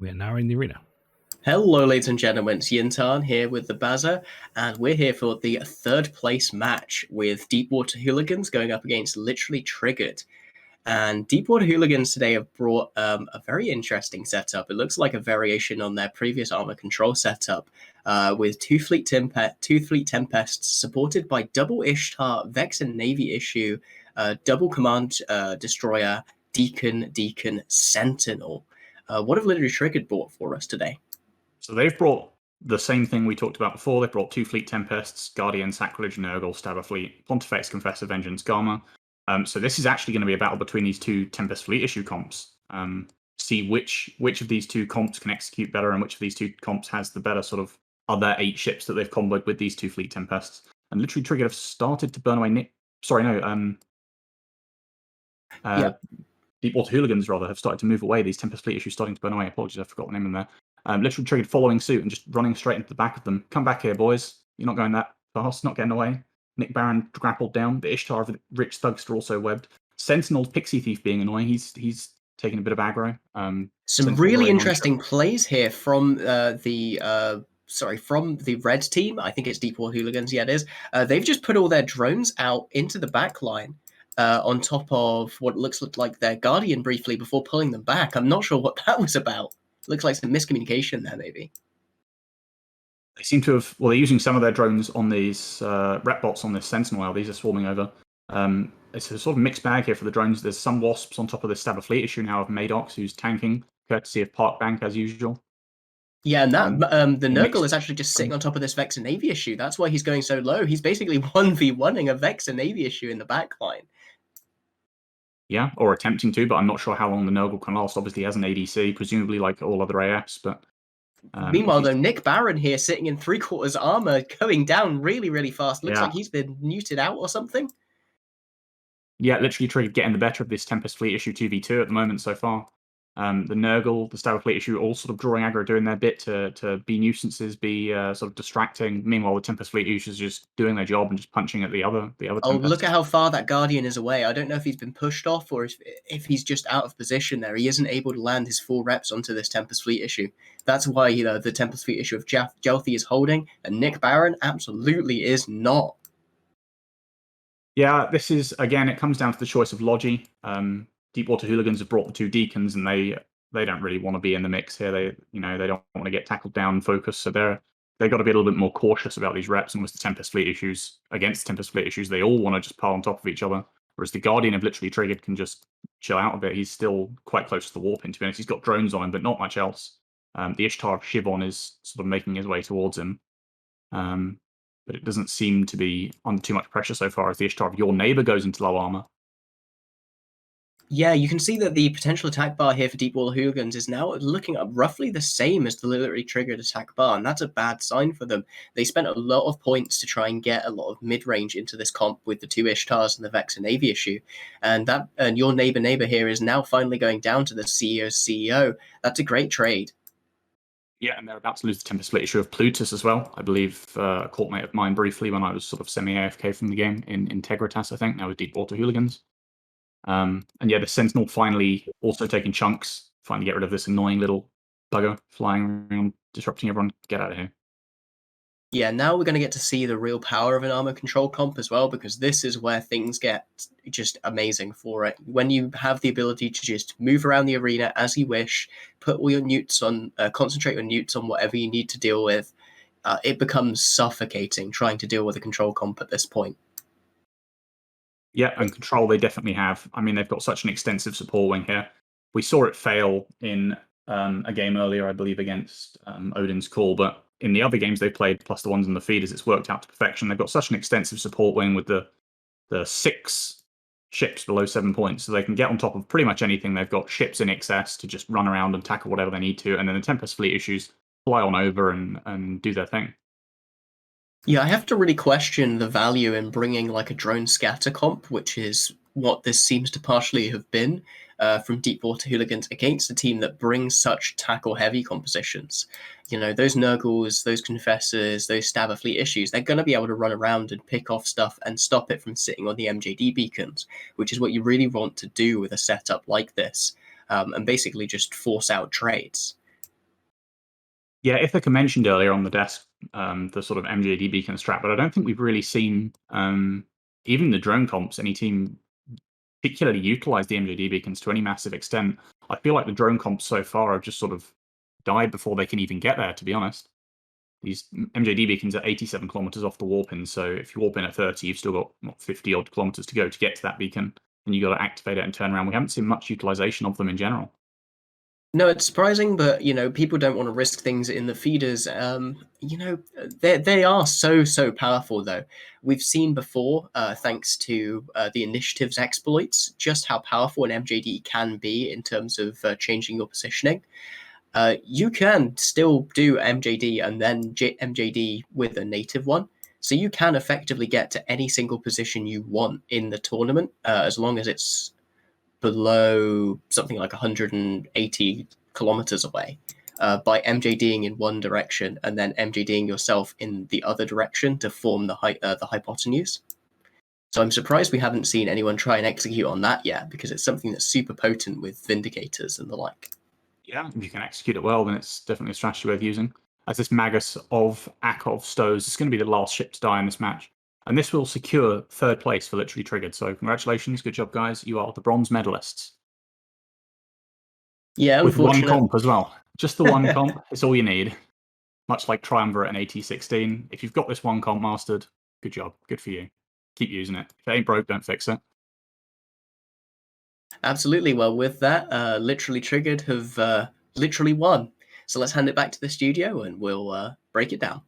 We are now in the arena. Hello, ladies and gentlemen. It's Yintan here with the Baza, and we're here for the third place match with Deepwater Hooligans going up against Literally Triggered. And Deepwater Hooligans today have brought a very interesting setup. It looks like a variation on their previous armor control setup, with two Fleet Tempests supported by double Ishtar, Vex and Navy issue, double Command Destroyer, Deacon, Sentinel. What have Literally Triggered brought for us today? So they've brought the same thing we talked about before. They've brought two Fleet Tempests, Guardian, Sacrilege, Nurgle, Stabber Fleet, Pontifex, Confessor, Vengeance, Garma. So this is actually going to be a battle between these two Tempest Fleet issue comps. See which of these two comps can execute better and which of these two comps has the better sort of other 8 ships that they've comboed with these two Fleet Tempests. And Literally Triggered have started to burn away Deepwater Hooligans, rather, have started to move away. These Tempest Fleet issues starting to burn away. Apologies, I forgot the name in there. Literally Triggered following suit and just running straight into the back of them. Come back here, boys. You're not going that fast, not getting away. Nick Barron grappled down. The Ishtar of the Rich Thugster also webbed. Sentinel's Pixie Thief being annoying. He's taking a bit of aggro. Some Sentinel really interesting plays here from the red team. I think it's Deepwater Hooligans. Yeah, it is. They've just put all their drones out into the back line. On top of what looks like their Guardian briefly before pulling them back. I'm not sure what that was about. Looks like some miscommunication there, maybe. They seem to have... Well, they're using some of their drones on these rep bots on this Sentinel now. These are swarming over. It's a sort of mixed bag here for the drones. There's some Wasps on top of this Stabber Fleet issue now of Maddox, who's tanking, courtesy of Park Bank, as usual. Yeah, and that the Nurgle is actually just sitting on top of this Vex and Navy issue. That's why he's going so low. He's basically 1v1ing a Vex and Navy issue in the back line. Yeah, or attempting to, but I'm not sure how long the Nurgle can last. Obviously, he has an ADC, presumably like all other AFs, but... Meanwhile, though, Nick Barron here sitting in 3/4 armor, going down really, really fast. Looks like he's been muted out or something. Yeah, Literally Triggered getting the better of this Tempest Fleet issue 2v2 at the moment so far. The Nurgle, the Stabber Fleet issue, all sort of drawing aggro, doing their bit to be nuisances, be sort of distracting. Meanwhile, the Tempest Fleet issue is just doing their job and just punching at the other Oh, Tempest. look at how far that Guardian is away. I don't know if he's been pushed off or if he's just out of position there. He isn't able to land his full reps onto this Tempest Fleet issue. That's why the Tempest Fleet issue of Jelthy is holding, and Nick Barron absolutely is not. Yeah, this is, again, it comes down to the choice of Logi. Deepwater Hooligans have brought the two Deacons, and they don't really want to be in the mix here. They don't want to get tackled down and focused, so they've got to be a little bit more cautious about these reps. And with the Tempest Fleet issues, they all want to just pile on top of each other. Whereas the Guardian of Literally Triggered can just chill out a bit. He's still quite close to the warping, to be honest. He's got drones on him, but not much else. The Ishtar of Shivon is sort of making his way towards him. But it doesn't seem to be under too much pressure so far as the Ishtar of Your Neighbor goes into low armor. Yeah, you can see that the potential attack bar here for Deepwater Hooligans is now looking up roughly the same as the Literally Triggered attack bar, and that's a bad sign for them. They spent a lot of points to try and get a lot of mid-range into this comp with the two Ishtars and the Vex and Navy issue, and Your Neighbor here is now finally going down to the CEO's CEO. That's a great trade. Yeah, and they're about to lose the Tempest Fleet issue of Plutus as well. I believe a courtmate of mine briefly when I was sort of semi-AFK from the game in Integritas, I think, now with Deepwater Hooligans. And yeah, the Sentinel finally also taking chunks, finally get rid of this annoying little bugger flying around, disrupting everyone. Get out of here. Yeah, now we're going to get to see the real power of an armor control comp as well, because this is where things get just amazing for it. When you have the ability to just move around the arena as you wish, put all your newts on, concentrate your newts on whatever you need to deal with, it becomes suffocating trying to deal with a control comp at this point. Yeah, and control they definitely have. I mean, they've got such an extensive support wing here. We saw it fail in a game earlier, I believe, against Odin's Call, but in the other games they've played, plus the ones in the feeders, it's worked out to perfection. They've got such an extensive support wing with the 6 ships below 7 points, so they can get on top of pretty much anything. They've got ships in excess to just run around and tackle whatever they need to, and then the Tempest Fleet issues fly on over and do their thing. Yeah, I have to really question the value in bringing like a drone scatter comp, which is what this seems to partially have been from Deepwater Hooligans against a team that brings such tackle-heavy compositions. You know, those Nurgles, those Confessors, those Stabber Fleet issues, they're going to be able to run around and pick off stuff and stop it from sitting on the MJD beacons, which is what you really want to do with a setup like this, and basically just force out trades. Yeah, Ithaca mentioned earlier on the desk the sort of MJD beacon strat, but I don't think we've really seen even the drone comps, any team particularly utilize the MJD beacons to any massive extent. I feel like the drone comps so far have just sort of died before they can even get there, to be honest. These MJD beacons are 87 kilometers off the warp in, so if you warp in at 30, you've still got 50 odd kilometers to go to get to that beacon, and you got to activate it and turn around. We haven't seen much utilization of them in general. No, it's surprising, but people don't want to risk things in the feeders. They are so powerful though. We've seen before, thanks to the initiative's exploits, just how powerful an MJD can be in terms of changing your positioning. You can still do MJD and then MJD with a native one. So you can effectively get to any single position you want in the tournament, as long as it's below something like 180 kilometers away, by MJDing in one direction and then MJDing yourself in the other direction to form the hypotenuse. So I'm surprised we haven't seen anyone try and execute on that yet, because it's something that's super potent with Vindicators and the like. Yeah, if you can execute it well, then it's definitely a strategy worth using. As this Magus of Akov stows, it's going to be the last ship to die in this match. And this will secure third place for Literally Triggered. So congratulations, good job, guys. You are the bronze medalists. Yeah, With one unfortunate. comp as well. Just the one comp, it's all you need. Much like Triumvirate and AT16. If you've got this one comp mastered, good job. Good for you. Keep using it. If it ain't broke, don't fix it. Absolutely. Well, with that, Literally Triggered have literally won. So let's hand it back to the studio and we'll break it down.